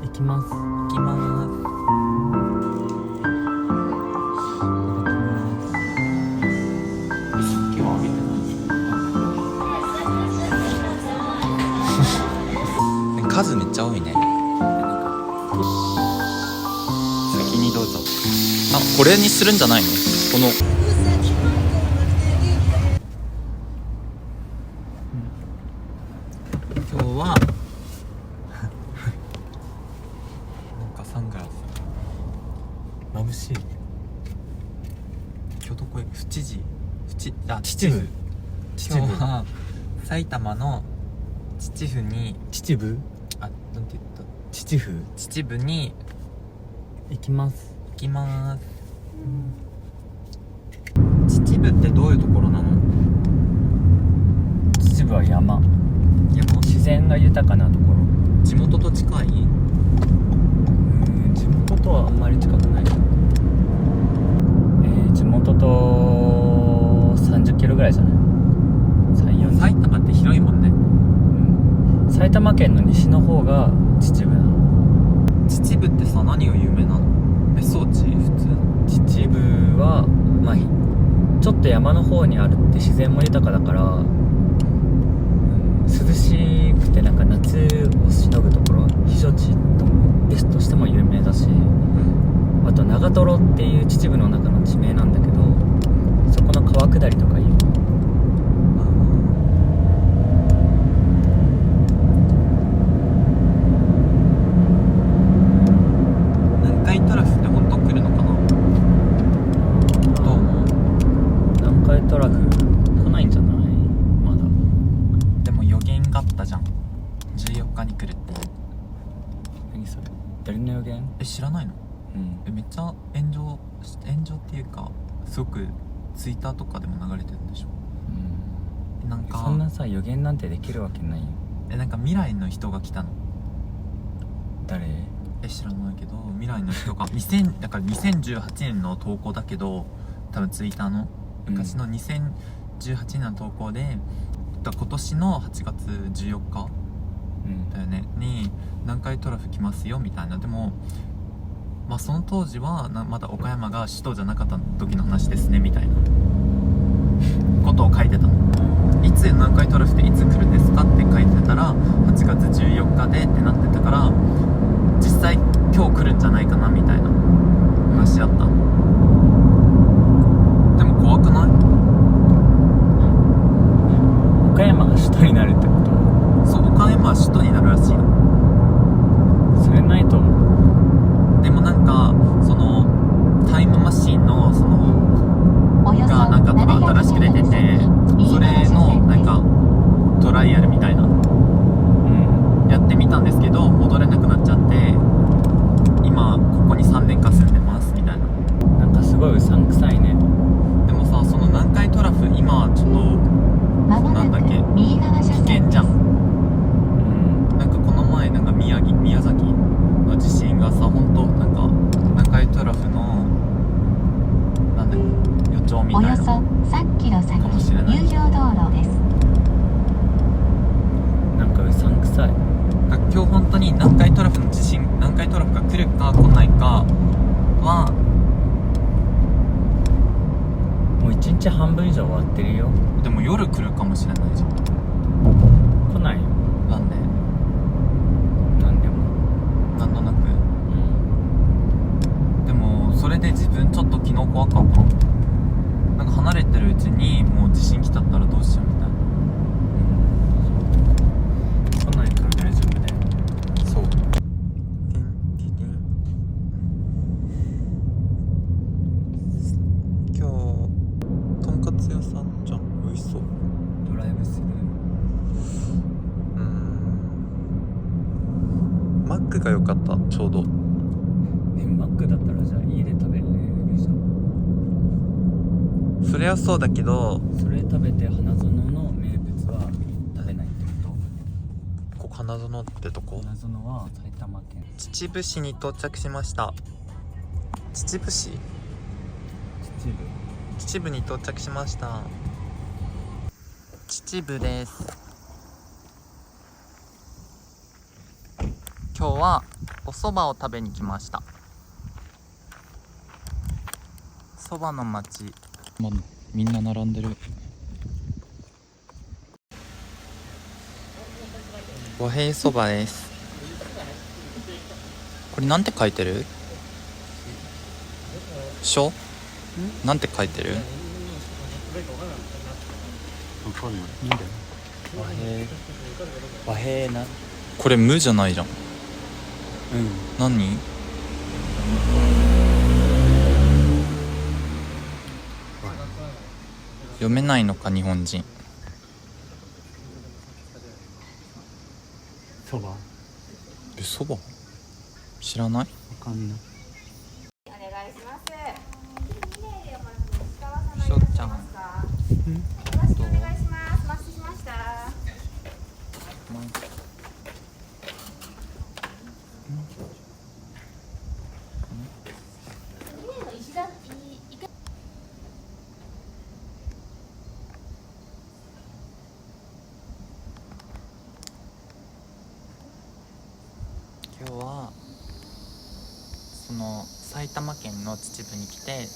行きます。行きます。今日はあげてない数めっちゃ多いね。先にどうぞ。あ、これにするんじゃないの？この今日はなんかサングラス眩しい。今日どこへ秩父秩父今日は埼玉の秩父に秩父なんて言った秩父秩父に行きます。行きます。秩父ってどういうところなの？秩父は山自然が豊かなところ。地元と近い？地元とはあんまり近くない。地元と30キロぐらいじゃない？3、40。埼玉って広いもんね。埼玉県の西の方が秩父なの。秩父ってさ、何が有名なの？別荘地？普通の秩父はまあちょっと山の方にあるって自然も豊かだから、涼しくてなんか夏をしのぐところ、避暑地としても有名だし、あと長瀞っていう秩父の中の地名なんだけど、そこの川下りとかいう南海トラフって本当来るのかな？どう思う？南海トラフ来ないんじゃない？まだ。でも予言があったじゃん。14日に来るって。何それ？誰の予言？知らないの？うん。めっちゃ炎上っていうか、すごくツイッターとかでも流れてるんでしょ。なんかそんなさ予言なんてできるわけないよ。なんか未来の人が来たの。誰？知らないけど、未来の人がだから2018年の投稿だけど、多分ツイッターの昔の2018年の投稿で、今年の8月14日だよねに南海トラフ来ますよみたいな。でもまあその当時はまだ岡山が首都じゃなかった時の話ですねみたいなことを書いてたの。いつ南海トラフっていつ来るんですかって書いてたら、8月14日でってなってたから、実際今日来るんじゃないかなみたいな話あった。でも怖くない？岡山が首都になるってこと？そう、岡山は首都になるらしいよ。それないと思う。でもなんかそのタイムマシーンのそのがなんか新しく出てて、それのなんかトライアルみたいなやってみたんですけど、戻れなくなっちゃって、今ここに3年間住んでますみたいな。なんかすごいうさんくさいね。でもさ、その南海トラフ今ちょっとなんだっけ、危険じゃん。なんかこの前なんか宮崎の地震がさ、本当なんか南海トラフのなんだっけ、予兆みたいな。およそ3キロ先かもしれない。有料道路です。なんかうさんくさい。今日本当に南海トラフが来るか来ないかはもう1日半分以上終わってるよ。でも夜来るかもしれないじゃん。来ないよ。なんで？なんでも。なんとなく。でもそれで自分ちょっと昨日怖かったの。なんか離れてるうちにもう地震来ちゃったらどうしようみたいな。来ないから大丈夫だよ。そう。今日とんかつ屋さんじゃん。美味しそう。ドライブスルー。マックが良かった。ちょうど。マックだったらじゃあ家で食べれるじゃん。それはそうだけど、それ食べて花園の名物は食べないってこここ花園ってとと？こ？花園は埼玉県秩父市に到着しました。秩父市？秩父に到着しました。秩父です。今日はお蕎麦を食べに来ました。蕎麦の町、みんな並んでる。和平蕎麦です。これなんて書いてる？書？なんて書いてる？和平な。これ無じゃないじゃん。何？読めないのか日本人。そば。蕎麦？知らない？わかんない。お願いします。しょっちゃん。よろしくお願いします。お待ちしました。今日はその埼玉県の秩父に来て、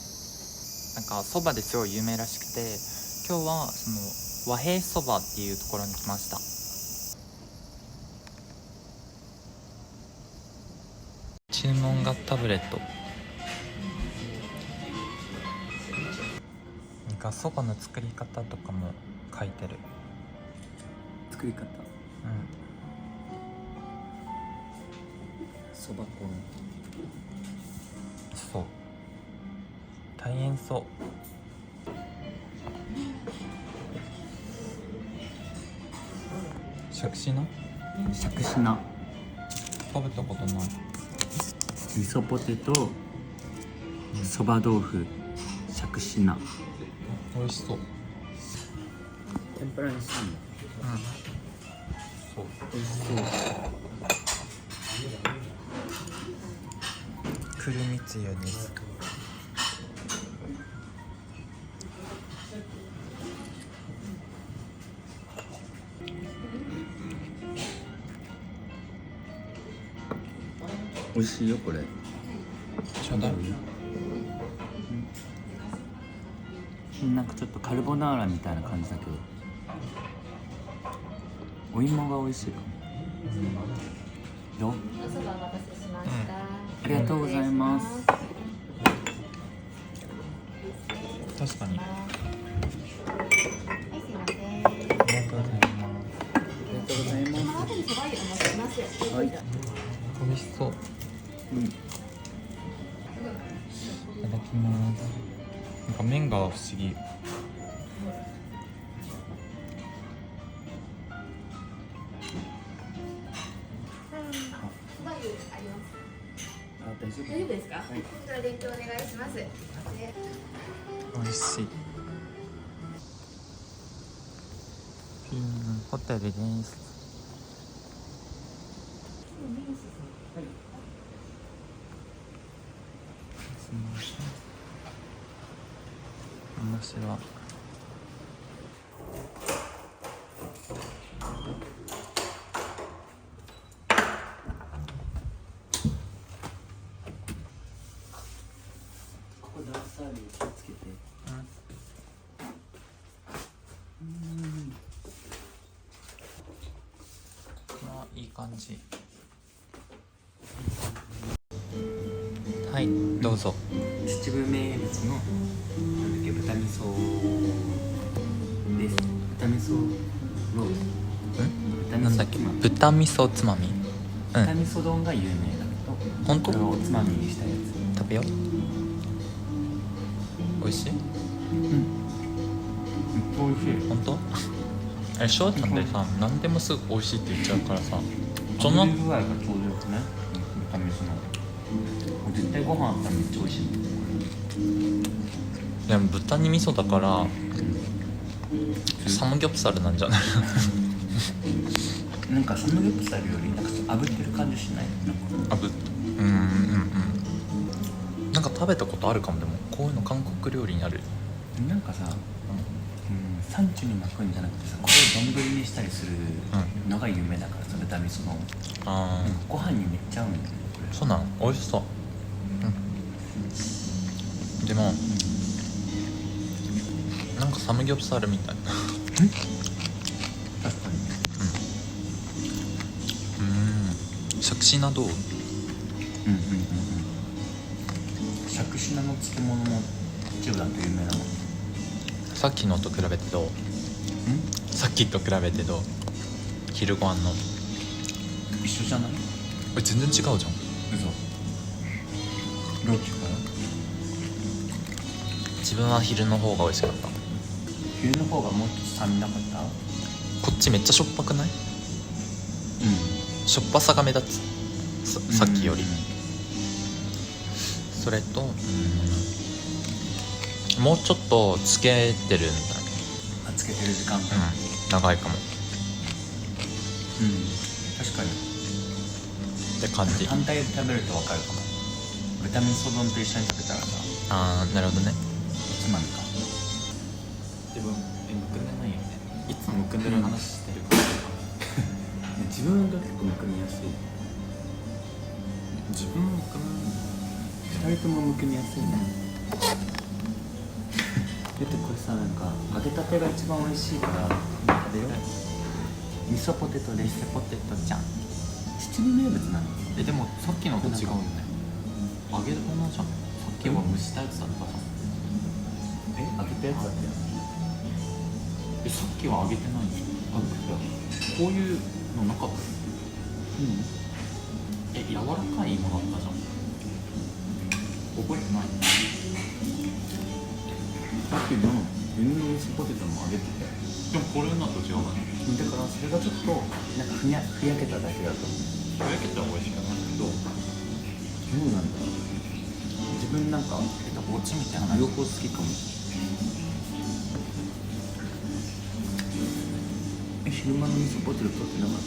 なんかそばですごい有名らしくて、今日はその和平そばっていうところに来ました。注文がタブレット。なんかそばの作り方とかも書いてる。作り方。そば粉。そう大変そう。しゃくしなしゃくしな。食べたことない。味噌ポテト、そば豆腐、しゃくしな。美味しそう。天ぷらにしたんだ。そう美味しそう。くるみつゆです。美味しいよこれ。ちょうだい。なんかちょっとカルボナーラみたいな感じだけど、お芋が美味しいかも。どう？おそばお待たせしました。ありがとうございます。確かに。はい、すいません。ありがとうございます。ありがとうございます。この後にそば湯お持ちします。はい。美味しそう。いただきます。なんか麺が不思議。そば湯あります。あ、大丈夫。大丈夫ですか？はい。では伝票お願いします。美味しい。ホテルです。すみません。面白い。ここダーサービス気をつけて。あ、いい感じ。はい、どうぞ。秩父名物のなんだっけ、豚味噌です。豚味噌ロース。豚味噌なんだっけ、つまみ。豚味噌つまみ。豚味噌丼が有名だけど、本当？これをおつまみにしたやつ。食べよう。美味しい？美味しい。本当？しょうちゃんってさ、何でもすぐ美味しいって言っちゃうからさ、そそのの具合がちょうどよくね。豚味噌の。絶対ご飯あったらめっちゃ美味しい。でも豚に味噌だからサムギョプサルなんじゃない？なんかサムギョプサルよりなんか炙ってる感じしない？あぶなんか食べたことあるかも。でもこういうの韓国料理にある。なんかさ、サンチュに巻くんじゃなくてさ、これを丼にしたりするのが有名だからさ、豚味噌の。あご飯にめっちゃ合うんだよねこれ。そうなの美味しそう、でもなんかサムギョプサルみたい確かにしゃくし菜どう？しゃくし菜の漬物も千代田と有名なもん。さっきのと比べてどう？さっきと比べてどう？昼ご飯の一緒じゃない？全然違うじゃん。嘘。どっちか自分は昼の方が美味しかった。冬の方がもっと酸味なかった？こっちめっちゃしょっぱくない？しょっぱさが目立つ さっきより、それともうちょっとつけてるんだね。あ、つけてる時間が長いかも確かにって感じ。単体で食べると分かるかも。豚味噌丼と一緒に食べたらさ、あーなるほどね。おつまみか。自分むくんでないよね。いつもむくんでる話してるから、自分が結構むくみやすい。自分もむくむ。2人ともむくみやすいね。だってこれさ、なんか揚げたてが一番美味しいから食べよう。味噌ポテトレッセポテトじゃん。七味名物なの？でもさっきのと違うよね。揚げ物じゃん。さっきは蒸したやつだったじゃん。揚げたやつだったよ。さっきは揚げてないじゃん。こういうのなかったよ。柔らかい芋だったじゃん。覚えてない？さっきの輸入味噌ポテトも揚げてて、でもこれのと違うかね。だからそれがちょっとなんかふやけただけだと思う。ふやけたら美味しくないけど、どうなんだろう。自分なんかお家みたいな両方好きかも。昼間の味噌ポテト取ってなかっ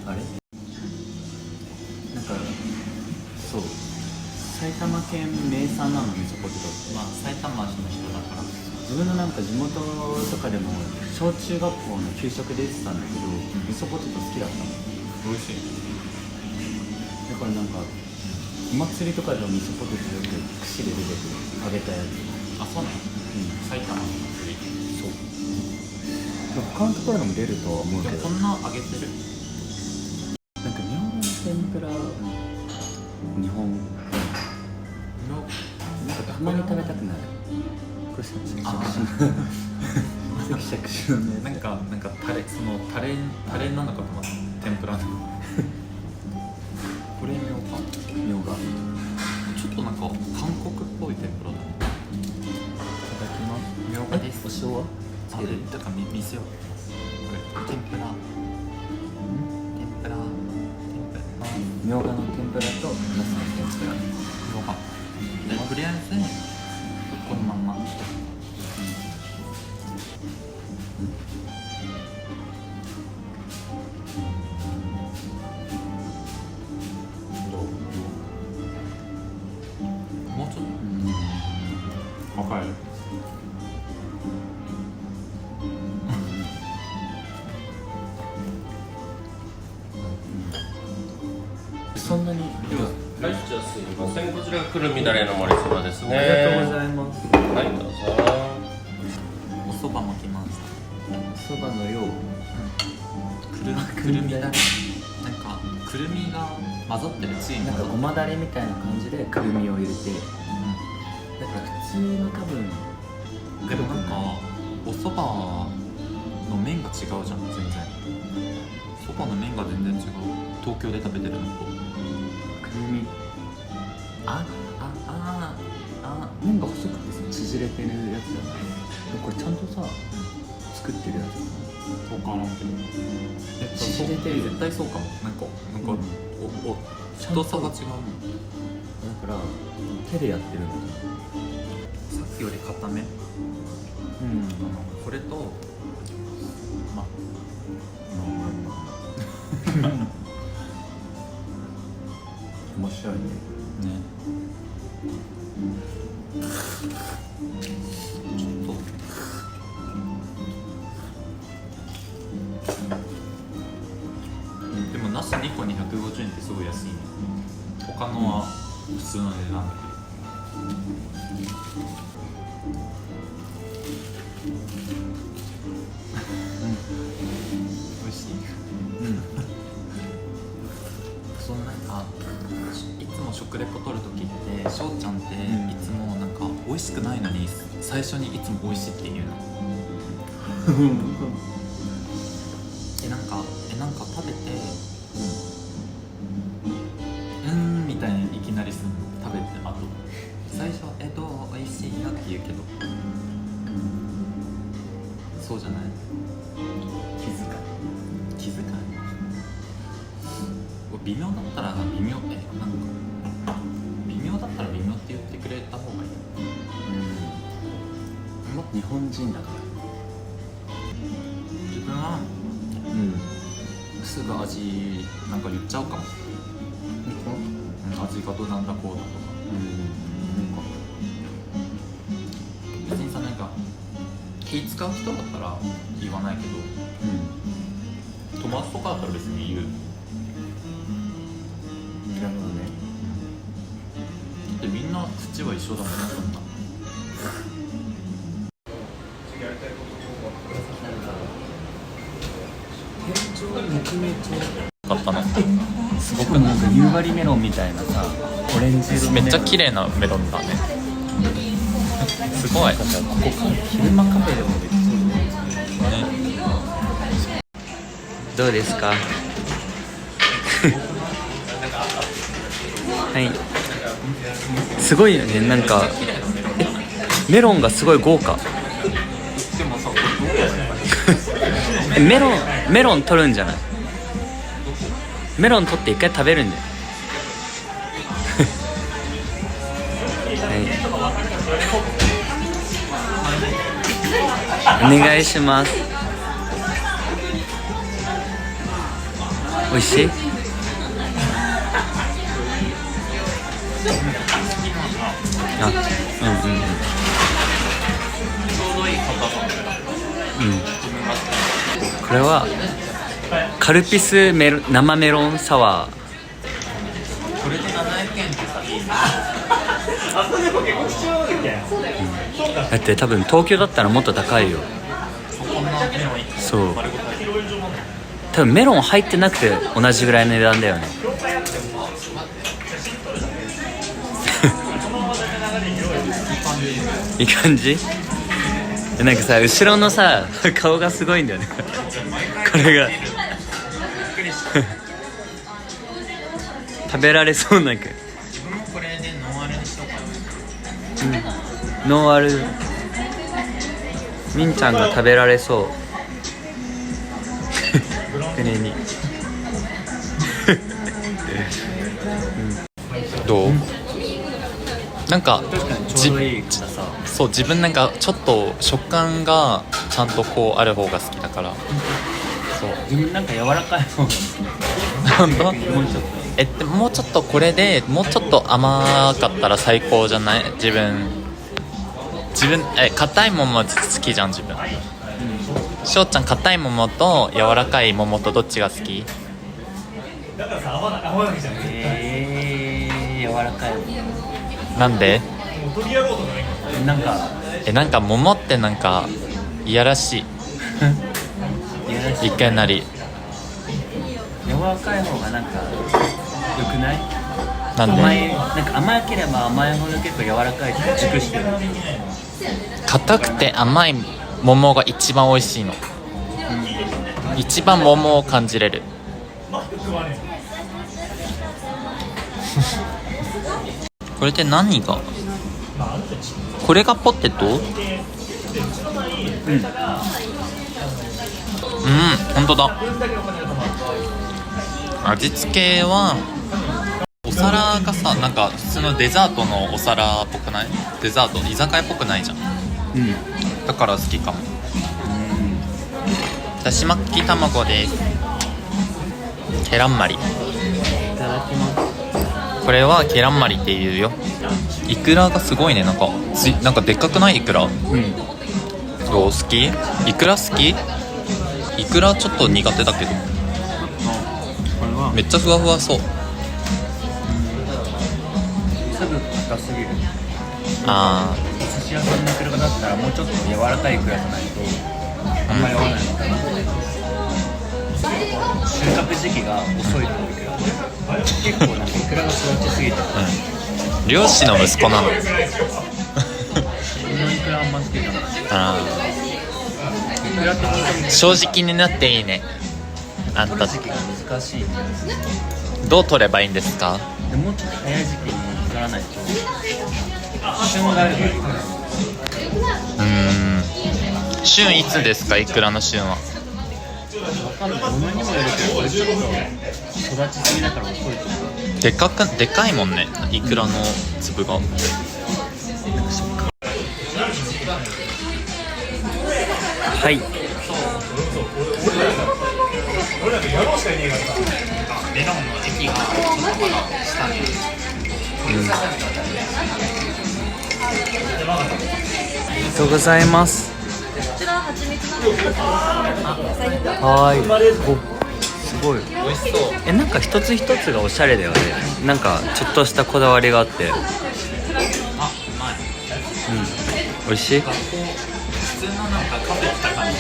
た？あれなんかそう、埼玉県名産なの味噌ポテトって。まあ埼玉市の人だから。自分のなんか地元とかでも小中学校の給食で言ってたんだけど、味噌ポテト好きだったの。美味しい。だからなんかお祭りとかでも味噌ポテトよく串で出てくる揚げたやつ。あ、そうなの？埼玉の祭り。そう。他のところでも出るとは思うけど、こんな揚げてる。なんか日本の天ぷら、日本なんかたまに食べたくなる。これシャキシャクシャクシャクシのね。なんかタレなのかと思った。天ぷらの。これみょうか。みょうが。ちょっとなんか韓国っぽい天ぷらだね。いただきます。みょうがです。お塩はつける？だから見せよう。これ天ぷら。みょうがの天ぷらとナスの天ぷら。みょうが。でとりあえずこのまんま。もうちょっと。わかる。そんなに。はい、じゃあすいません。こちらがくるみだれの盛りそばですね。ありがとうございます。はい、どうぞ。お蕎麦もきます。そばのよう。くるみだれ。なんかくるみが混ざってるつゆになんかごまだれみたいな感じでくるみを入れて。だから普通の多分。でもなんかお蕎麦の麺が違うじゃん。全然蕎麦の麺が全然違う。東京で食べてるのとくるみ。麺が細くてさ縮れてるやつだな。これちゃんとさ作ってるやつ。そうかなけど縮れてるよ。絶対そうかも。なんか太さが違うもん。だから手でやってるんだ。さっきより固め。これとまあ面白いね。ちょっとでもナス2 1個250円ってすごい安いね。他のは普通の値段だけど。美味しい。そのなんかいつも食レポ取る時ってしょうちゃんっていつもなんか美味しくないのに最初にいつも美味しいって言うの。なんか食べてみたいにいきなりするの。食べてあと最初はどう美味しいよって言うけど、そうじゃない。気遣い微妙だったら微妙って言ってくれた方がいい。日本人だから自分はすぐ味なんか言っちゃうかも。味がどうなんだこうだとか。別にさ、なんか気使う人だったら言わないけど、友達とかだったら別に言う。なるほどね。でみんな口は一緒だもんね、そんな。買ったのすごくなんか夕張メロンみたいなさ、オレンジ色のめっちゃ綺麗なメロンだね。すごい。ここ昼間カフェでもできそうね。どうですかはい、すごいよね。なんかメロンがすごい豪華でもさ、メロン取るんじゃない？メロン取って一回食べるんだよはい、お願いします。美味しい？あ、ちょうどいい硬さ。これはカルピス生メロンサワー。これで700円ってさ、いいね。だって多分東京だったらもっと高いよ。こんなメロン1個そう丸ごと多分メロン入ってなくて同じぐらいの値段だよねいい感じ？なんかさ、後ろのさ顔がすごいんだよねこれが食べられそうなく。自分もこれでノンアルにしようかな。ノンアルみんちゃんが食べられそうこれにどう？なんかちょうどいい硬さ。そう、自分なんかちょっと食感がちゃんとこうある方が好きだから。そう。自分なんか柔らかい方が本当？もうちょっとでももうちょっとこれでもうちょっと甘かったら最高じゃない？自分硬い桃好きじゃん自分。しょうちゃん硬い桃と柔らかい桃とどっちが好き？柔らかい。なんで？なんかなんか桃ってなんかいやらしい一見なり。柔らかい方がなんか良くない？なんで？なんか甘ければ甘いほど結構柔らかいって熟してる。硬くて甘い桃が一番美味しいの。一番桃を感じれるこれって何が？これがポテト？本当だ。味付けはお皿がさ、なんか普通のデザートのお皿っぽくない？デザート居酒屋っぽくないじゃん。だから好きかも。だし巻き卵です。ケランマリ。いただきます。これはケランマリっていうよ。イクラがすごいね。なんかでっかくない？イクラ。どう好き？イクラ好き？イクラちょっと苦手だけど。これはめっちゃふわふわそう。すぐ硬すぎる。あお寿司屋さんのイクラだったらもうちょっと柔らかいイクラじゃないとあんまり合わないのかな。収穫時期が遅いと思うけど、結構なんかイクラが育ちすぎて、あ、漁師の息子なの。このイクラあんま好きじゃない。あイクラって本当にー、正直になっていいね。あんた時期が難しい。どう取ればいいんですか？でもっと早い時期に取らないと旬があるからいいから。旬いつですか？イクラの旬は。わかんない。ものにもよるけど、これちょっと育ちすぎだから遅いと思う。でかいもんね、イクラの粒が。はい。ありがとうございます。はい。お、すごい。美味しそう。なんか一つ一つがおしゃれだよね。なんかちょっとしたこだわりがあって。あ、うまい。美味しい。普通のなんかカフェ来た感じ。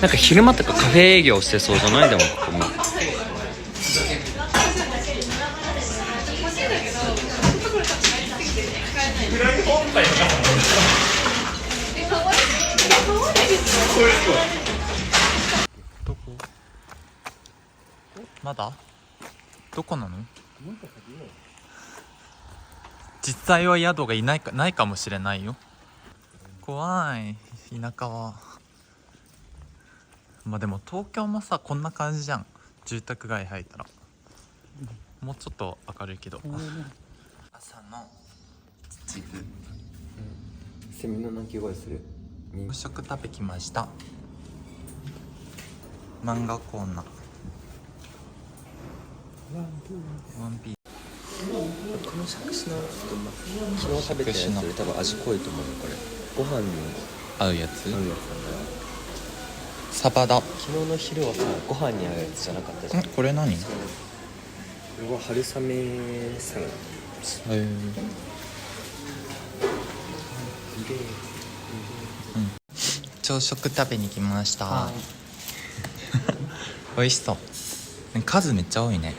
なんか昼間とかカフェ営業してそうじゃない？でもここも。どこ？まだ？どこなの？実際は宿がないかもしれないよ。怖い、田舎は。まあでも東京もさ、こんな感じじゃん。住宅街入ったらもうちょっと明るいけど。朝の秩父、セミの鳴き声する。夕食食べきました。漫画コーナー、ワンピース。このしゃくし菜ちょっと昨日食べたやつより多分味濃いと思うよ。これご飯に合うやつ？合うやつなんだよ。サバだ。昨日の昼はさ、ご飯に合うやつじゃなかったじゃん。これ何？これは春雨サラダ。朝食食べに来ました。美味しそう。数めっちゃ多いね。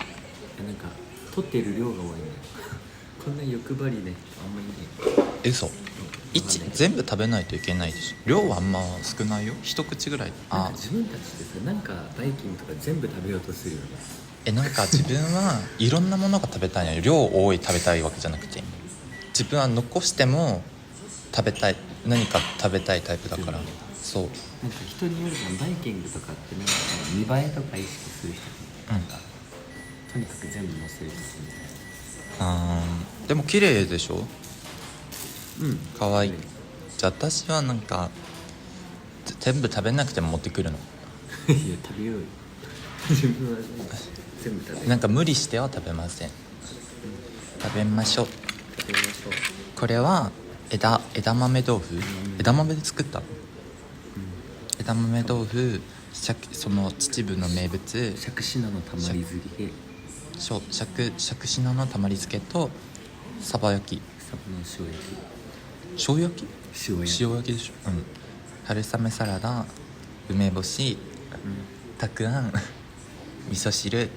なんか取っている量が多いね。こんな欲張りねあんまりね。嘘。全部食べないといけないでしょ。量はあんま少ないよ。一口ぐらい。なんか自分たちでさ、なんかバイキングとか全部食べようとするよね。なんか自分はいろんなものが食べたいのよ。量多い食べたいわけじゃなくて、自分は残しても食べたい、何か食べたいタイプだから。そう。なんか人によるじゃん。バイキングとかってなんか見栄えとか意識する人なんか、とにかく全部乗せる人みたいな。でも綺麗でしょ。かわいい。ねじゃあ私はなんか全部食べなくても持ってくるの。いや食べようよ。自分は、ね、全部食べる。なんか無理しては食べません。食べましょう。食べましょう。これは枝豆豆腐、枝豆で作ったの、枝豆豆腐、その秩父の名物しゃくし菜のたまり漬け、しゃくし菜のたまり漬けとサバ焼き、サバの塩焼き、醤油焼き、塩焼き、塩焼きでしょ。春雨サラダ、梅干し、たくあん、味噌汁、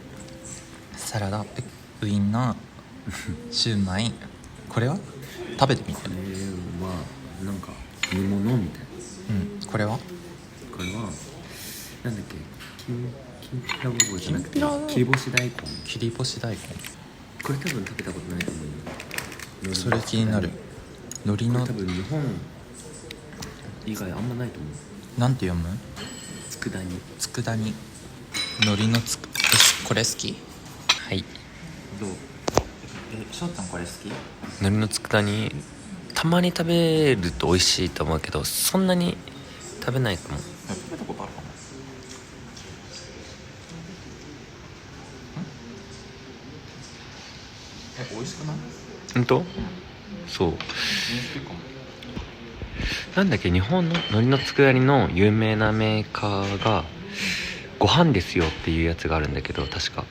サラダ、ウインナー、シューマイ。これは食べてみて。はなんか煮物みたいな。これはこれはなんだっけ、きんぴらごぼうじゃなくてきんぴら切り干し大根。切り干し大根。これ多分食べたことないと思うよ。それ気になる。海苔の多分日本以外あんまないと思う。なんて読む？佃煮。佃煮。海苔のこれ好き？はい。どう？翔ちゃんこれ好き？海苔の佃煮たまに食べると美味しいと思うけど、そんなに食べないかも。食べたことあるかな？美味しくない？本当？そう。なんだっけ、日本の海苔の佃煮の有名なメーカーがご飯ですよっていうやつがあるんだけど、確か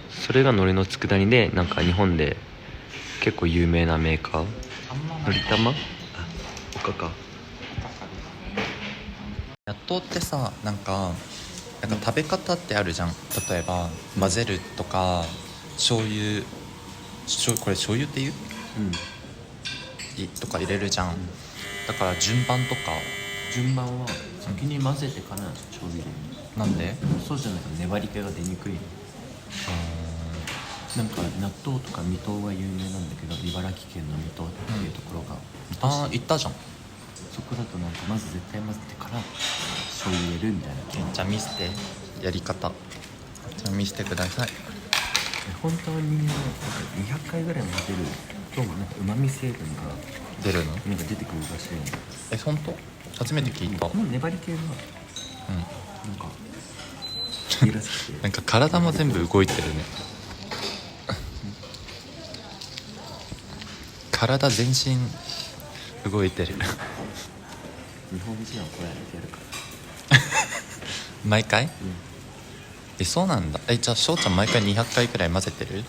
それが海苔の佃煮で、なんか日本で結構有名なメーカー、のりたま、他か。納豆ってさ、なんか食べ方ってあるじゃん。例えば混ぜるとか、これ醤油って言うとか入れるじゃん。だから順番とか。順番は先に混ぜてから調味料に。なんで？そうじゃないと粘り気が出にくい。なんか納豆とか水戸は有名なんだけど、茨城県の水戸っていうところが、言ったじゃん。そこだとなんかまず絶対混ぜてから醤油入れるみたいな。じゃあ見せて、やり方。じゃあ見せてください。本当になんか200回ぐらい混ぜるとなんか旨味成分が出るの？なんか出てくるらしい。本当？初めて聞いた。この粘り気がなんかいいらしくてなんか体も全部動いてるね。体全身動いてる。日本人はこれやってやるから毎回？そうなんだ。じゃあ翔ちゃん毎回200回くらい混ぜてる？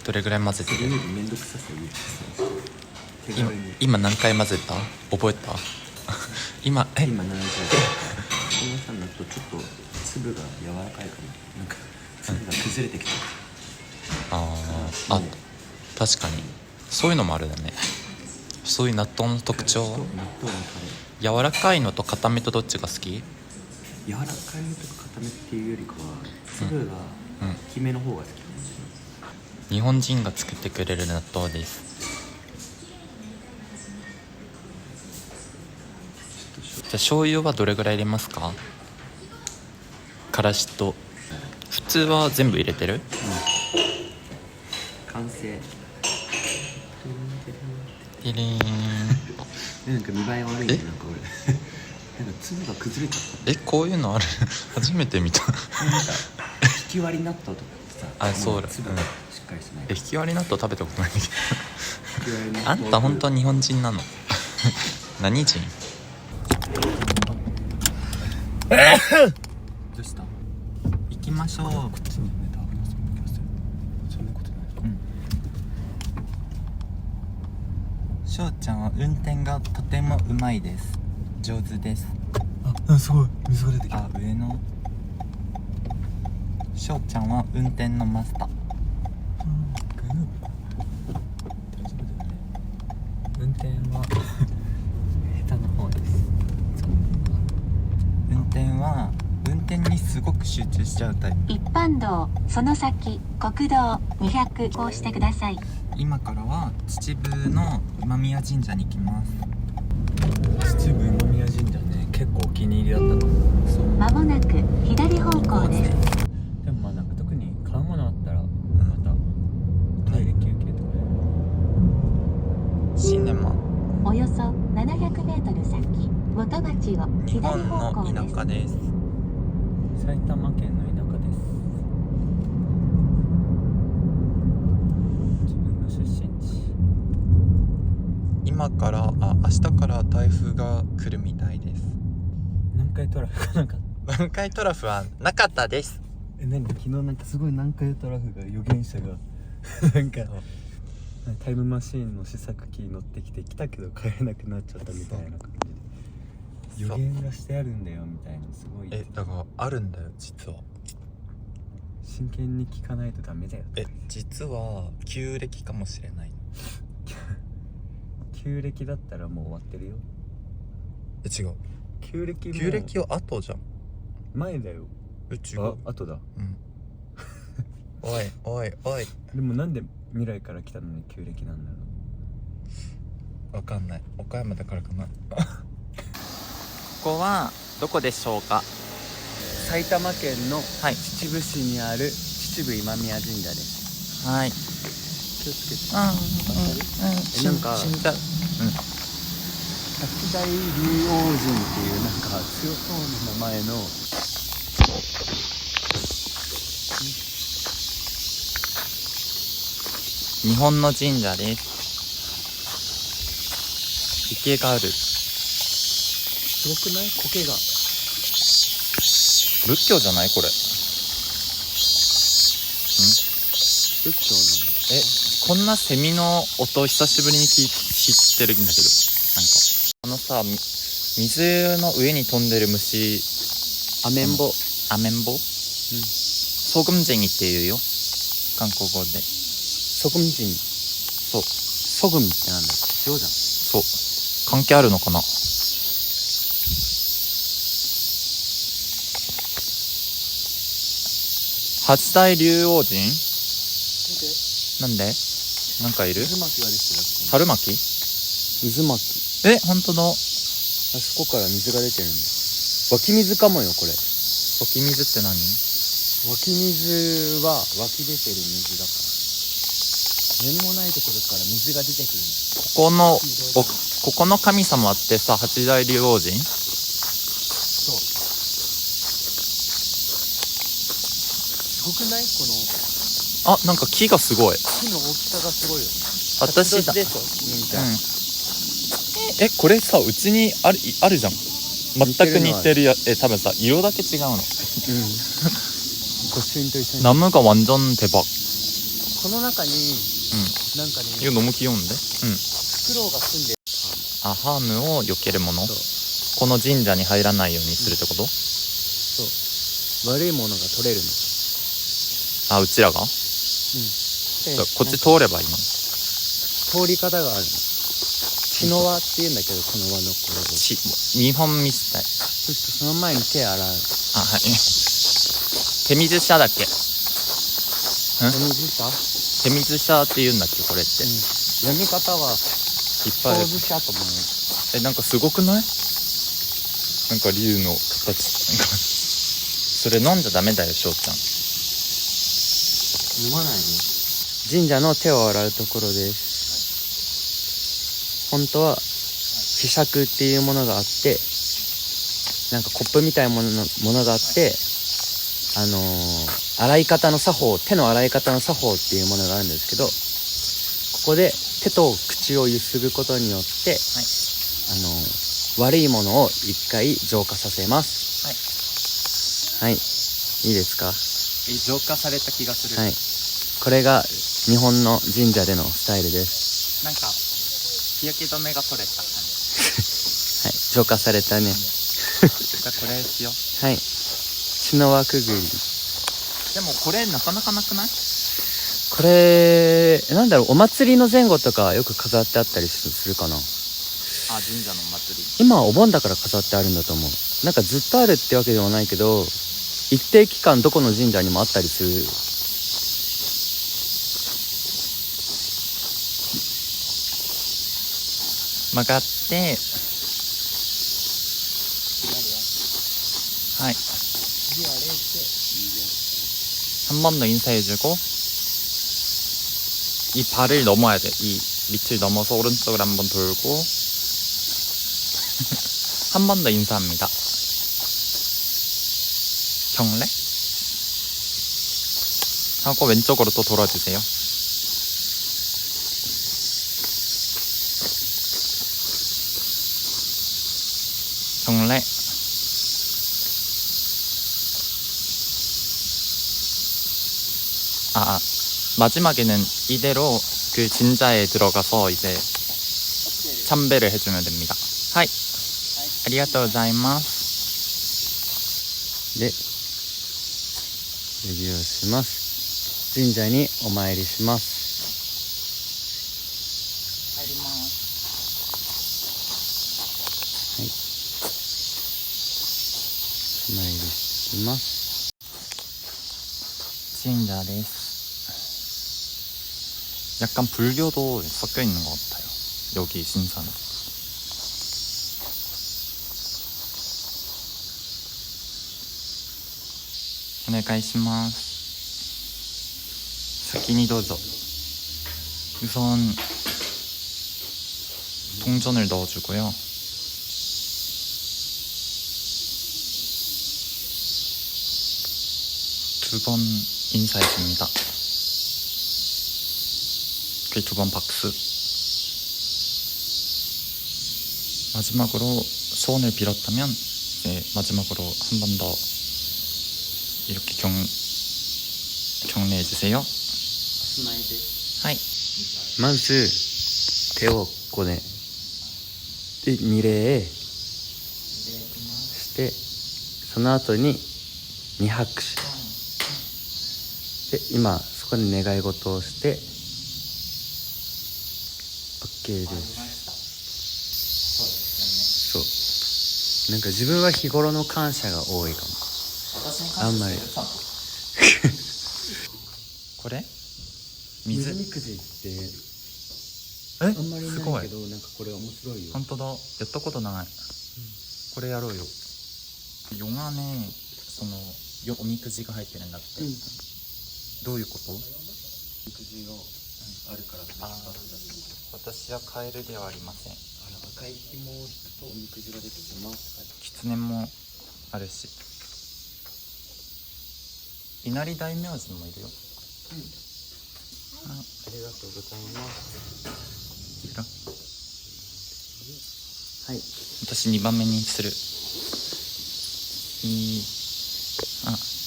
どれぐらい混ぜてる？めんどくささ言うて今何回混ぜた？覚えた？今7回。このさ、納豆ちょっと粒が柔らかいかも。なんか粒が崩れてきた。確かにそういうのもあるだね。そういう納豆の特徴。納豆の柔らかいのと固めとどっちが好き？柔らかいのとか固めっていうよりかは粒が大きめの方が好きかもしれない。日本人が作ってくれる納豆です。じゃあ醤油はどれぐらい入れますか？からしと。普通は全部入れてる？完成。ティリーン。なんか見栄え悪いね。なんか俺なんか粒が崩れちゃった。こういうのある？初めて見た。なんか引き割り納豆とかってさ、そうだ。粒がしっかりしてない。引き割り納豆食べたことないけ引き割り納ど。あんた本当日本人なの？何人？どうした？行きましょう。そんなことない。翔ちゃんは運転がとてもうまいです。上手です。すごい水が出てきた。上の翔ちゃんは運転のマスター。運転は下手な方です。運転にすごく集中しちゃうタイプ。一般道その先国道200をしてください。今からは秩父の今宮神社に行きます。秩父今宮神社ね、結構お気に入りだったの。そうまもなく左方向です。でもまあなんか特に買うものあったらまたトイレ休憩とかシネマ。およそ700メートル先元町を日左本方向です。の田舎です。埼玉県の田舎です。自分の出身地。今から明日から台風が来るみたいです。南海トラフかなんか。南海トラフはなかったです。何昨日なんかすごい南海トラフが予言者がなんかタイムマシーンの試作機乗ってきて来たけど帰れなくなっちゃったみたいな感じで予言がしてあるんだよみたいな、すごいだからあるんだよ実は。真剣に聞かないとダメだよ。実は旧暦かもしれない。旧暦だったらもう終わってるよ。違う。旧暦も旧暦は後じゃん。前だよ。違う。後だ。おいおいおい。でもなんで未来から来たのに旧暦なんだろわかんない。岡山だからかな。ここはどこでしょうか？う。埼玉県のはい秩父市にある秩父今宮神社です。はい。気をつけて。なんか死んじゃう。滝大竜王神っていうなんか強そうな名前の日本の神社です。池がある。すごくない？苔が仏教じゃないこれ。仏教こんなセミの音久しぶりに聞いてるんだけど、なんかさ、水の上に飛んでる虫、アメンボ。アメンボ、ソグムジェニっていうよ、韓国語で。ソグム人。そう。ソグムってなんだっけ？塩じゃん。そう。関係あるのかな。八大竜王人なんでなんかいる？渦巻きができてる。春巻き？渦巻き。本当だ。あそこから水が出てるんだ。湧き水かもよこれ。湧き水って何？湧き水は湧き出てる水だから。何もないところから水が出てくるの。ここの神様ってさ、八大竜王人？そう。すごくない？このなんか木がすごい。木の大きさがすごいよね。私だ。でしょ？みたいな。これさ、うちにあるじゃん。全く似てるや。多分さ、色だけ違うの。御朱印と一緒に。ナムが완전 대박。この中に、なんかね、 이거 너무 귀여운데? フクロウが住んでる。ハームを避けるもの。そこの神社に入らないようにするってこと？悪いものが取れるの。うちらが？でこっち通ればいいの？通り方があるの。血の輪って言うんだけど、この輪のこれを。日本見せたい。そしてその前に手洗う。はい。手水舎だっけ？手水舎？手水舎って言うんだっけこれって。読み方はいっぱいある。手水舎と思う。なんかすごくない？なんか竜の形。それ飲んじゃダメだよ、翔ちゃん。飲まないの？神社の手を洗うところです。本当は柄杓っていうものがあって、なんかコップみたいなものがあって、洗い方の作法、手の洗い方の作法っていうものがあるんですけど、ここで手と口をゆすぐことによって、悪いものを一回浄化させます。はい。いいですか？浄化された気がする。はい。これが日本の神社でのスタイルです。なんか日焼け止めが取れた感じ。はい。浄化されたね。じゃあこれしよう。はい。血の輪くぐり。でもこれなかなかなくない？これなんだろう、お祭りの前後とかよく飾ってあったりするかな。神社のお祭り。今はお盆だから飾ってあるんだと思う。なんかずっとあるってわけではないけど、一定期間どこの神社にもあったりする。曲がって、はい。한 번 더 인사해주고 이 발을 넘어야 돼. 이 밑을 넘어서 오른쪽을 한번 돌고 한 번 더 인사합니다. 경례? 하고 왼쪽으로 또 돌아주세요. 경례. 마지막에는 이대로 그 진자에 들어가서 이제 참배를 해주면 됩니다. 하이. 아리가또 고자이마스. で、授業します。神社にお参りします。はい。お参りします。神社です。약간 불교도 섞여 있는 것 같아요. 여기 신사는. 오네가이시마스. 사키니 도저. 우선 동전을 넣어주고요. 두 번 인사해줍니다. 그리고 두 번 박수. 마지막으로 소원을 빌었다면 이제 마지막으로 한 번 더 이렇게 경례해주세요. はい。まず手をこうねで二礼してその後に二拍手で今そこで願い事をして OK です。そうなんか自分は日頃の感謝が多いかも。あんまりこれ水みくじってあんまりないけどなんかこれ面白いよ。本当だ、やったことない、これやろうよ。ヨがね、そのおみくじが入ってるんだって、どういうこと？おみくじがあるから。私はカエルではありません。赤い紐を引くとおみくじができてますって。狐もあるし、稲荷大明神もいるよ。ありがとうございます。はい、私2番目にする。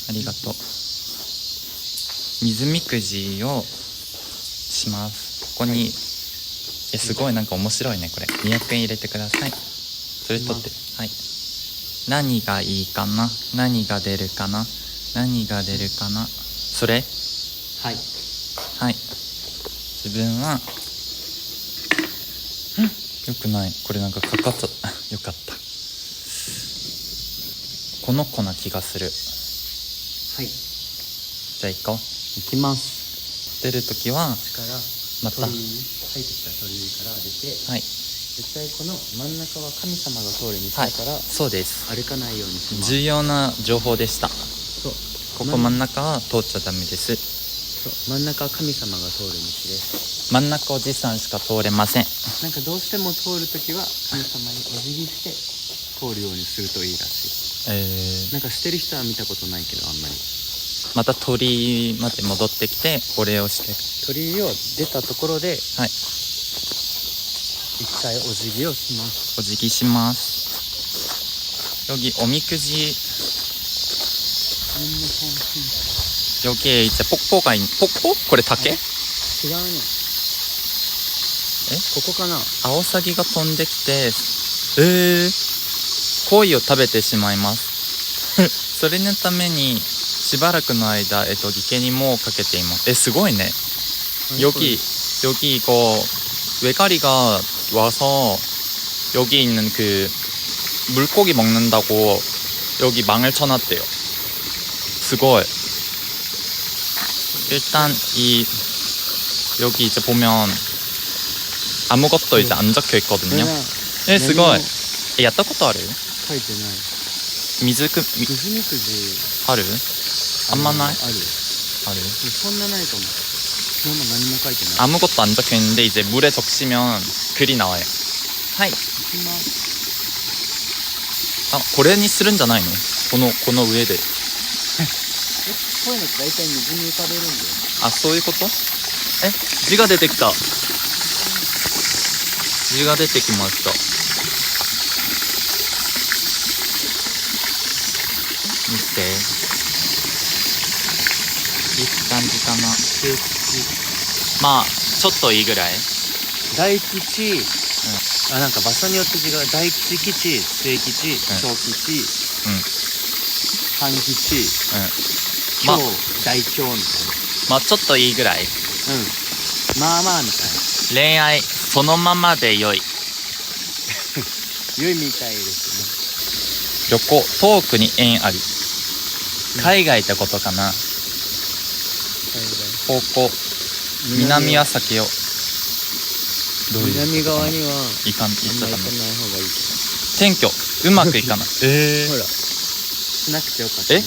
ありがとう。水みくじをします。ここにすごいなんか面白いねこれ。200円入れてください。それ取って。はい。何がいいかな、何が出るかな、何が出るかな、それ。はいはい。自分はよくない、これなんかかかっちゃったよかった。この子な気がする。はい、じゃあ行こう。行きます。出るときはからまた、入ってきた鳥居から出て、はい、絶対この真ん中は神様が通る道だから、そうです。歩かないようにします。重要な情報でした。そう、ここ真ん中は通っちゃダメです。そう、真ん中は神様が通る道です。真ん中おじさんしか通れません。なんかどうしても通るときは神様にお辞儀して通るようにするといいらしい。なんかしてる人は見たことないけどあんまり。また鳥居まで戻ってきてお礼をして、鳥居を出たところで、はい、一回お辞儀をします。お辞儀します。여기おみくじ여기에 이제 폭포가 폭포?これ竹？違うね。ここかな。アオサギが飛んできて、鯉を食べてしまいますそれのためにしばらくの間池にもかけています。すごいね。여기 이거 외가리가 와서 여기 있는 그 물고기 먹는다고 여기 망을 쳐놨대요. すごい。 일단 여기 이제 보면 아무것도 이제 안 적혀 있거든요. 네, すごい。やったことある？書いてない。水みくじある？あんまない？ある。そんなないかも。そんな何も書いてない。 아무것도 안 적혀 있는데 이제 물에 적시면 글이 나와요. 하이. これにするんじゃないの？この上で。こういうのって大体水に浮かべるんだよ。そういうこと？字が出てきた。字が出てきました。見て。いい感じかな。まあちょっといいぐらい。大吉、なんか場所によって違う。大吉吉、末吉、小吉、半吉、今日、大凶みたいな。まあちょっといいぐらい。まあまあみたいな。恋愛そのままで良い。良いみたいですね。旅行遠くに縁あり。海外ってことかな。方向南は避けよう。南側には行っちゃダメ。行かない方がいいけど。転居うまくいかない。ほらしなくてよかったね。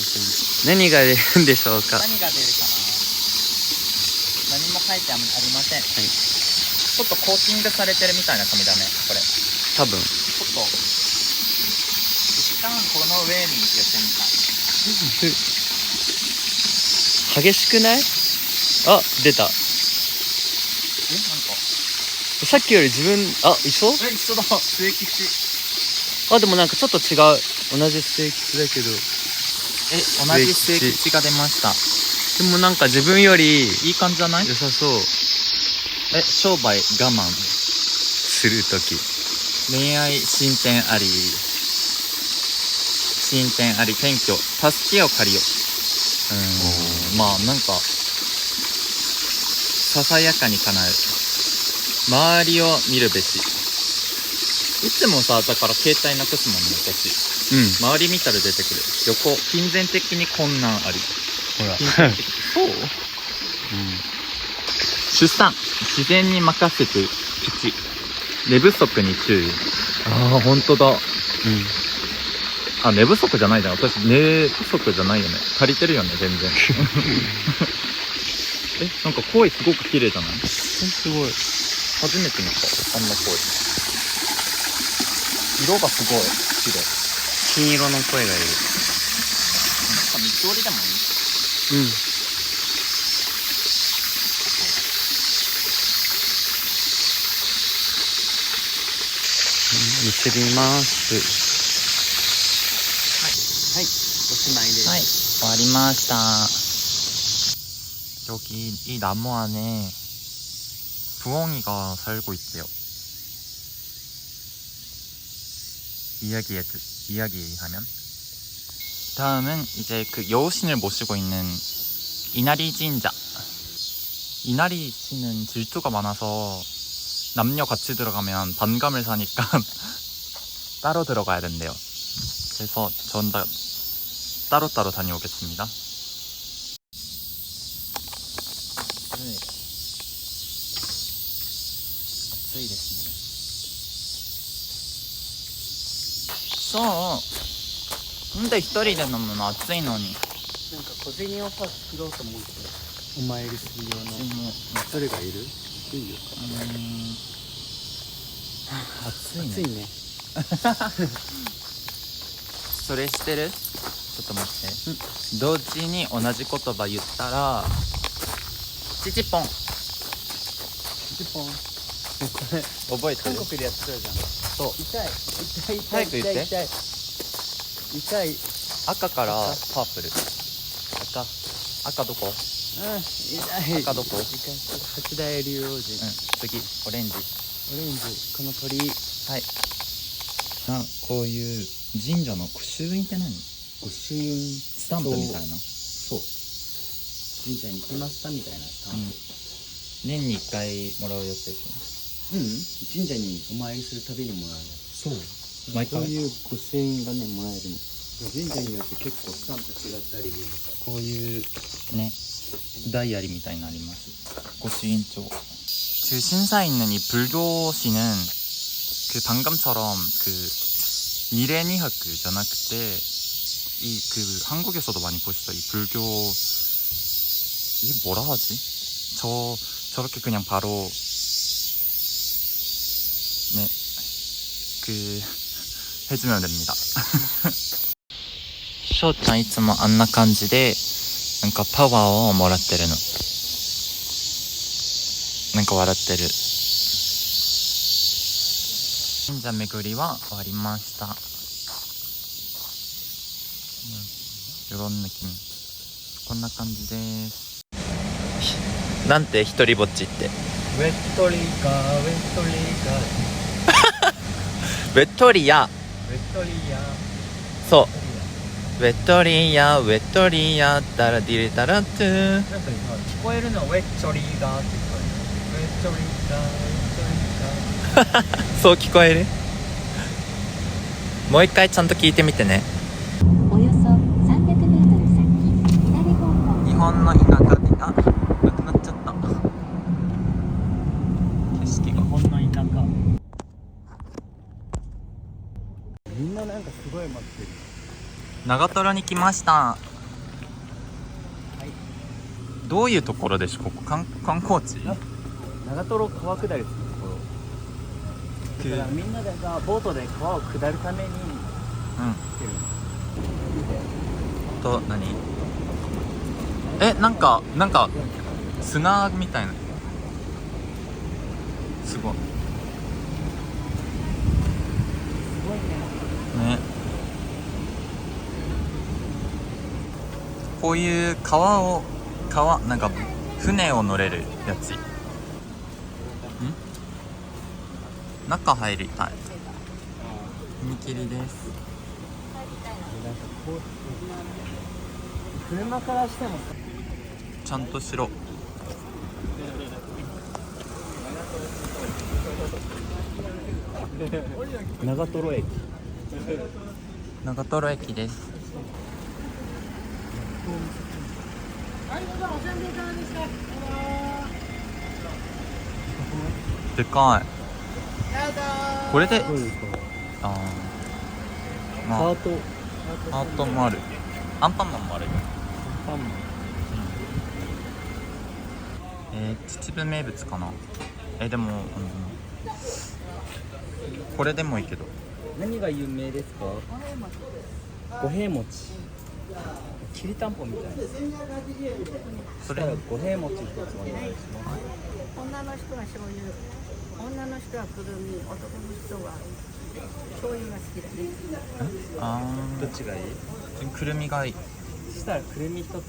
何が出るんでしょうか。何が出るかな。何も書いてありません。ちょっとコーティングされてるみたいな紙だねこれ。多分。ちょっと一旦この上にやってみた。激しくない？出た。なんかさっきより自分一緒？一緒だ。末吉。でもなんかちょっと違う。同じ末吉だけど。同じ末吉が出ました。でもなんか自分よりいい感じじゃない？良さそう。商売我慢、するとき。恋愛進展あり、転居、助けを借りよ。まあなんかささやかに叶える。周りを見るべし。いつもさ、だから携帯なくすもんね、私。周り見たら出てくる。横、金銭的に困難あり。ほら。金銭的そう、出産、自然に任せて吉。寝不足に注意。ああ、ほんとだ。あ、寝不足じゃないじゃん。私、寝不足じゃないよね。足りてるよね、全然。なんか声すごく綺麗じゃない？すごい。初めて見た、あんな声。色がすごい綺麗。金色の声がいる。なんか三つ折りでもいい？結びます。はい、おしまいです。はい、終わりました。여기 이 나무 안에 부엉이가 살고 있대요. 이야기하면 다음은 이제 그 여우신을 모시고 있는 이나리 진자. 이나리 씨는 질투가 많아서 남녀 같이 들어가면 반감을 사니까 따로 들어가야 된대요. 그래서 전 다 따로따로 다녀오겠습니다. 근데 一人で飲むの暑いのに。なんか小銭をさ作ろうと思うけど、お参りするような。それがいる？いいよ。暑いね。暑いね。それしてる？ちょっと待って。同時に同じ言葉言ったら、チチポン。チポン。これ覚えてる？韓国でやってたじゃん。そう。痛い。早く言って。痛い。赤からパープル。赤どこ？痛い。赤どこ？八大竜王子。次オレンジ。オレンジ、この鳥。はい。こういう神社の御朱印って何？御朱印スタンプみたいな。そう。神社に来ましたみたいなスタンプ。年に1回もらうやつでしょ。神社にお参りするたびにもらうやつ。そう。毎回こういう御朱印がねもらえるの。神社によって結構スタンプ違ったり、こういうねダイアリーみたいなのあります。御朱印帳。그 신사에 있는 이 불교시는 그 방금처럼 그 미래니학잖아. 그때 이 그 한국에서도 많이 보시죠. 이 불교 이게 뭐라 하지? 저렇게 그냥 바로 네 그 해주면 됩니다. 翔ちゃんいつもあんな感じでなんかパワーをもらってるの。なんか笑ってる。神社巡りは終わりました。よろんな気にこんな感じです。なんて一人ぼっちって。ウェットリーカーウェットリーカーウェットリア。ウェットリーヤそうウェットリアウェットリアダラディレタラトゥなんか聞こえるのウェットリーガーって聞こえる。ウェットリーガーウェットリーガーそう聞こえる。もう一回ちゃんと聞いてみてね。およそ300メートル先、左方向。日本の田舎でなくなっちゃった。景色が。日本の田舎。みんななんかすごい待ってる。長瀞に来ました。どういうところでしょう？ここ観光地？長瀞川下りするところ。だからみんなでさボートで川を下るために来てる。と何？なんか砂みたいな。すごい。ね。こういうなんか船を乗れるやつ。中入りたい。踏切です。車からしてもちゃんとしろ。長瀞駅。長瀞駅です。でかい。これで、あー、まあ、ハートハートもある。アンパンマンもある。パンマン。秩父名物かな。でも、これでもいいけど。何が有名ですか？五平餅。きりたんぽみたいな。それ五平餅一つお願いします。女の人は醤油、女の人はくるみ、男の人は醤油が好きだね。どっちがいい？くるみがいい。そしたらくるみ一つお願いし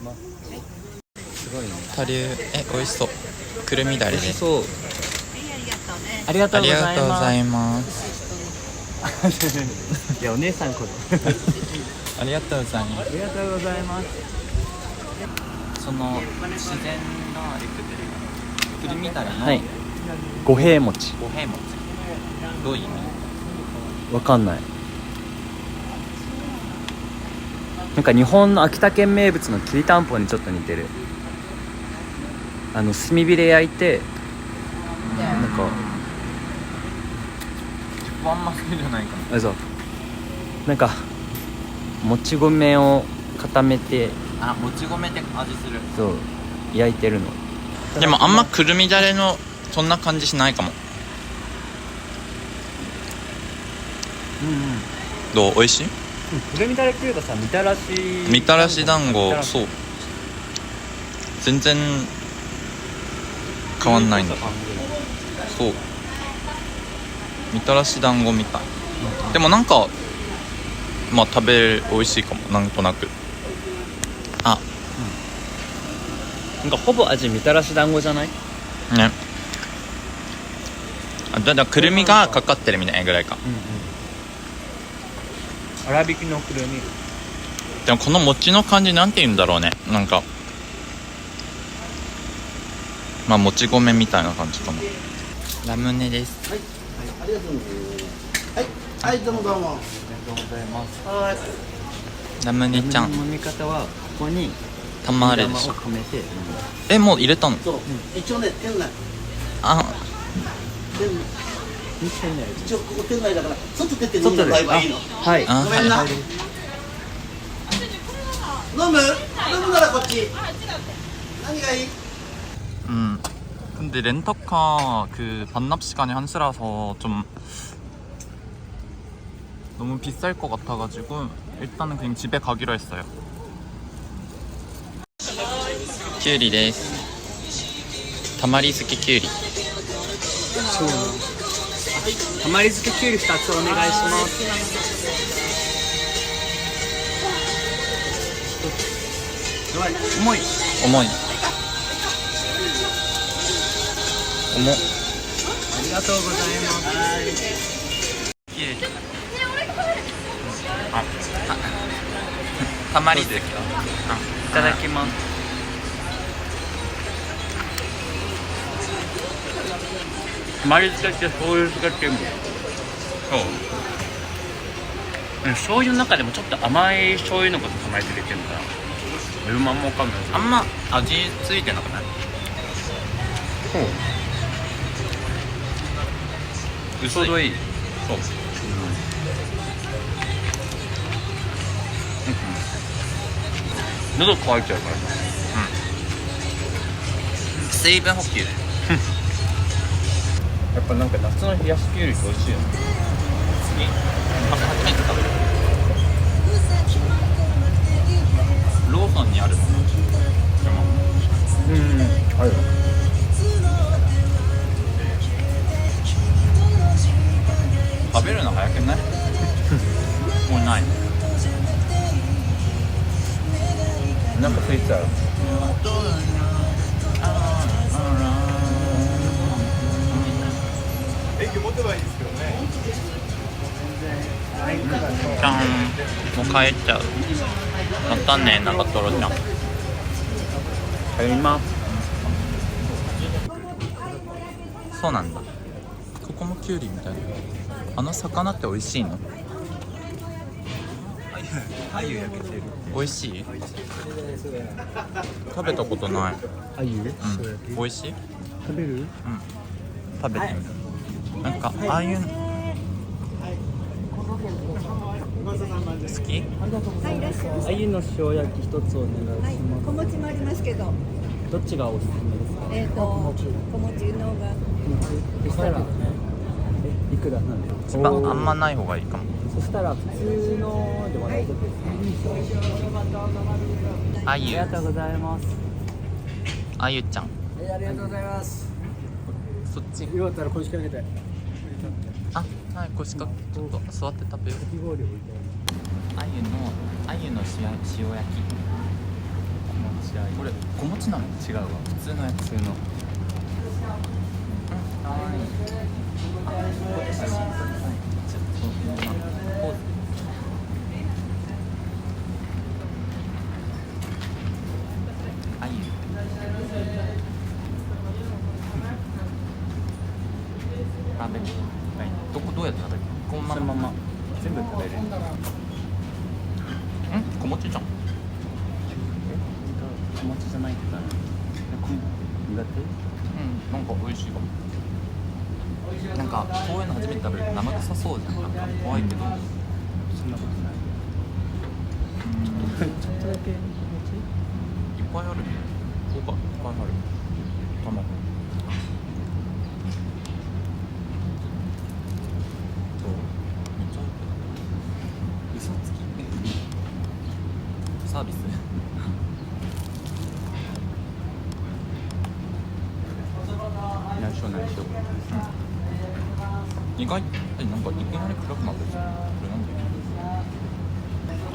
ます。すごいね。顆粒、美味しそう。くるみだれです。そう。ありがとありうございます。がとうございます。いやお姉さんこれ。ありがとうございます。ありがとうございます。その自然なエクテル、くるみだれのはい。五平餅。五平餅。どういう意味？わかんない。なんか日本の秋田県名物のきりたんぽにちょっと似てる。炭火で焼いて、なんかあんま好きじゃないかな。そうなんかもち米を固めてもち米って味する。そう焼いてるの。でもあんまくるみだれのそんな感じしないかも。どう？美味しい？くるみだれっていうかさ、みたらし団子、そう。全然変わんないんだ。そう。みたらし団子みたい。でもなんかまあ食べる美味しいかも、なんとなく。なんかほぼ味みたらし団子じゃない？ね。だからくるみがかかってるみたいなぐらいか。粗挽きのくるみ。でもこの餅の感じなんて言うんだろうね。なんかまあもち米みたいな感じかな。ラムネです。ありがとうございます。はい、どうもどうも。ありがとうございます。はい。ラムネちゃん。飲み方はここに玉あれでしょ。を込めて。もう入れたの？そう。一応ね、店内。一応ここ店内だから外出て飲んでもらえばいいの。はい。ごめんな。飲むならこっち。何がいい？근데 렌터카 그 반납 시간이 1시라서 좀 너무 비쌀 것 같아가지고 일단은 그냥 집에 가기로 했어요. 큐리 데스. 다마리 스키 큐리. たまり漬けきゅうり2つお願いします。重い。重い。重っ。ありがとうございます。きゅうり。たまり漬け。いただきます。たまり漬けって醤油漬けっていうの？そう。醤油の中でもちょっと甘い醤油のことたまり漬けっていうのかな。自分あんま分かんない。あんま味ついてなくない？ちょうどいい。そう。喉乾いちゃうから。水分補給。やっぱなんか夏の冷やしきゅうりって美味しいよね。次。初めて食べる。ローソンにある。ある。食べるの早くない？もうない。なんかスイーツある。じゃん、もう帰っちゃう。またね、なんかトロちゃん。帰ります。そうなんだ。ここもキュウリみたいな。あの魚って美味しいの？あゆ焼けてる。美味しい？食べたことない。あゆ？うん。美味しい？食べる？うん。食べてみる。なんかああいう好き？はい、いらっしゃいませ。あゆの塩焼き一つお願いしはい、ます。小餅もありますけど、どっちがおすすめですか？小餅のが。そしたら、いくらなんで？一番あんまない方がいいかも。そしたら普通のでは大丈夫ですか？あゆ。ありがとうございます。あゆちゃん。ありがとうございます。そっち。よかったら腰掛けて。あ、はい、腰かちょっと座って食べよう。かき氷置いてあゆの塩焼き。これ小餅なの？違うわ。普通のやつ。普通の。あゆ。食べる。どうやって食べる？このまま。そのまま全部食べれる。小餅じゃん。小餅じゃないって言ったら苦手？なんか美味しいかも。なんかこういうの初めて食べると生臭そうじゃん。なんか怖いけど。そんなことない。ちょっとだけいっぱいある。そうか、いっぱいある。卵。そう。めっちゃ入ってる。嘘つき。サービス。内緒内緒。意外、なんかいきなり暗くなってる。これなんで？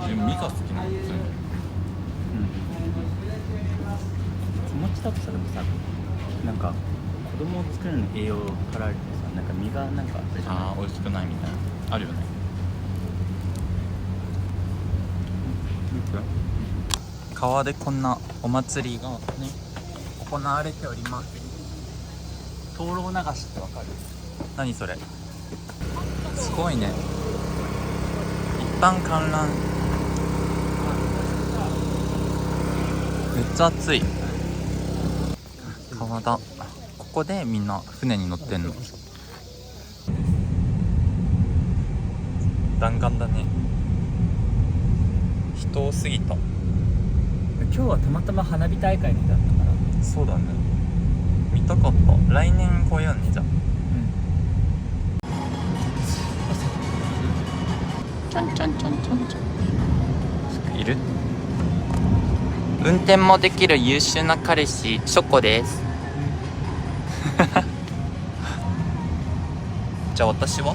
でもミカ好きなの普通に。小餅だとさ、でもさ、なんか子供を作るのに栄養かられてさ、なんか身がなんかあれじゃない？ああ、美味しくないみたいな。あるよね。川でこんなお祭りがね、行われております。灯籠流しってわかる？何それ？すごいね。一般観覧。めっちゃ暑い。川だ。ここでみんな船に乗ってんの。弾丸だね。人多すぎた。今日はたまたま花火大会にだったから。そうだね。見たかった。来年来ようねじゃあ。ちょんちょんちょんちょんちょん。いる？運転もできる優秀な彼氏ショコです。じゃあ私は？